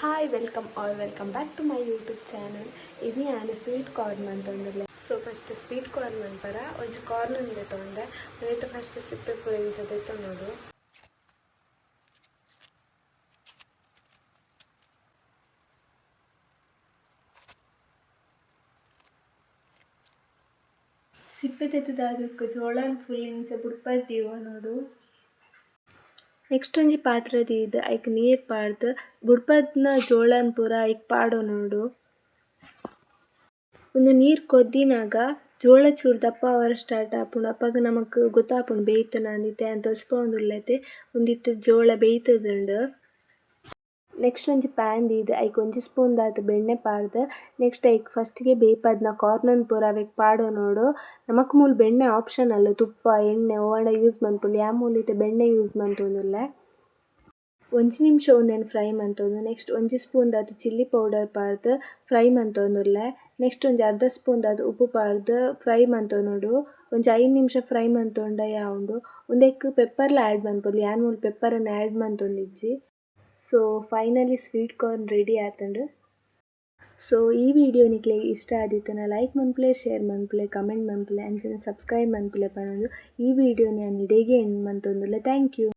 Hi welcome back to my YouTube channel. ಇದು ನಾನು sweet corn ಅಂತಂದಿಲ್ಲ. ಸೊ ಫಸ್ಟ್ ಸ್ವೀಟ್ ಕಾರ್ನ್ ಅಂತಾರ ಒಂದು ಕಾರ್ನ್ ಅಂದೆ ತೊಗೊಂಡೆ. ಅದೈತೆ ಫಸ್ಟ್ ಸಿಪ್ಪೆ ಪುಳಿಸದೈತೆ ನೋಡು. ಸಿಪ್ಪೆ ತೆಗೆದ ಅದಕ್ಕೆ ಜೋಳನ ಫುಲ್ ಇಂಚ ಬುಡ್ಪದ್ದೀವ ನೋಡು. ನೆಕ್ಸ್ಟ್ ಒಂಜಿ ಪಾತ್ರೆ ಇದು ಐಕ್ ನೀರು ಪಾಡ್ದು ಬುಡ್ಪದ್ನ ಜೋಳನ ಪೂರ ಐಕ್ ಪಾಡೋ ನೋಡು. ಒಂದು ನೀರು ಕೊದ್ದಿನಾಗ ಜೋಳ ಚೂರು ದಪ್ಪ ಆವರ ಸ್ಟಾರ್ಟ್ ಆಪುಂಡು. ಅಪ್ಪಾಗ ನಮಕ್ ಗೊತ್ತಾಪುಂಡು ಬೇಯ್ತನ ಅಂದಿತ್ತೆ ಅಂತ ತೋಚ್ಪೊಂದುಲ್ಲೈತೆ ಒಂದಿತ್ತು ಜೋಳ ಬೇಯ್ತದುಂಡು. ನೆಕ್ಸ್ಟ್ ಒಂಜಿ ಪ್ಯಾನ್ ದೀದು ಐಕ್ ಒಂಜಿ ಸ್ಪೂನ್ ದಾತ್ ಬೆಣ್ಣೆ ಪಾಡ್ದು ನೆಕ್ಸ್ಟ್ ಐಕ್ ಫಸ್ಟ್ಗೆ ಬೇಯ್ಪದ್ನ ಕಾರ್ನನ್ ಪೂರ ಅವೆಕ್ ಪಾಡೋ ನೋಡು. ನಮಕ್ ಮೂಲು ಬೆಣ್ಣೆ ಆಪ್ಷನಲ್, ತುಪ್ಪ ಎಣ್ಣೆ ಓವಣ ಯೂಸ್ ಮನ್ಪುಂಡು. ಯಾ ಮೂಲೈತೆ ಬೆಣ್ಣೆ ಯೂಸ್ ಮಂತೊಂದುಲ್ಲೆ. ಒಂಜಿ ನಿಮಿಷ ಒಂದೆನ್ ಫ್ರೈ ಮಂತೊಂದು. ನೆಕ್ಸ್ಟ್ ಒಂಜಿ ಸ್ಪೂನ್ ದಾತ್ ಚಿಲ್ಲಿ ಪೌಡರ್ ಪಾಡ್ದು ಫ್ರೈ ಮಂತೊಂದುಲ್ಲೆ. ನೆಕ್ಸ್ಟ್ ಒಂಜಿ ಅರ್ಧ ಸ್ಪೂನ್ ದಾತ್ ಉಪ್ಪು ಪಾಡ್ದು ಫ್ರೈ ಮಂತೊಂದುಂಡು. ಒಂಜಿ 5 ನಿಮಿಷ ಫ್ರೈ ಮಂತೊಂಡ ಯಾವುಂಡು. ಉಂದೆಕ್ ಪೆಪ್ಪರ್ಲ ಆ್ಯಡ್ ಮನ್ಪೊಲಿ, ಯಾನ್ ಮೂಲು ಪೆಪ್ಪರನ್ನು ಆ್ಯಡ್ ಮಂತೊಂದಿಜ್ಜಿ. So finally sweet corn ready ಆತುಂಡು. ಸೊ ಈ ವಿಡಿಯೋ ನಿಕ್ಲೆ ಇಷ್ಟ ಆದಿತ್ತನ ಲೈಕ್ ಮನ್ಪುಲೆ, ಶೇರ್ ಮನ್ಪುಲೆ, ಕಮೆಂಟ್ ಮನ್ಪುಲೆ, ಅಂಚನೆ ಸಬ್ಸ್ಕ್ರೈಬ್ ಮನ್ಪುಲೆ ಪನೊಂದು ಈ ವಿಡಿಯೋನ ನಾನು ಇಡೆಗೆ ಎಂಡ್ ಮಂತೊಂದುಲ್ಲೆ. Thank you.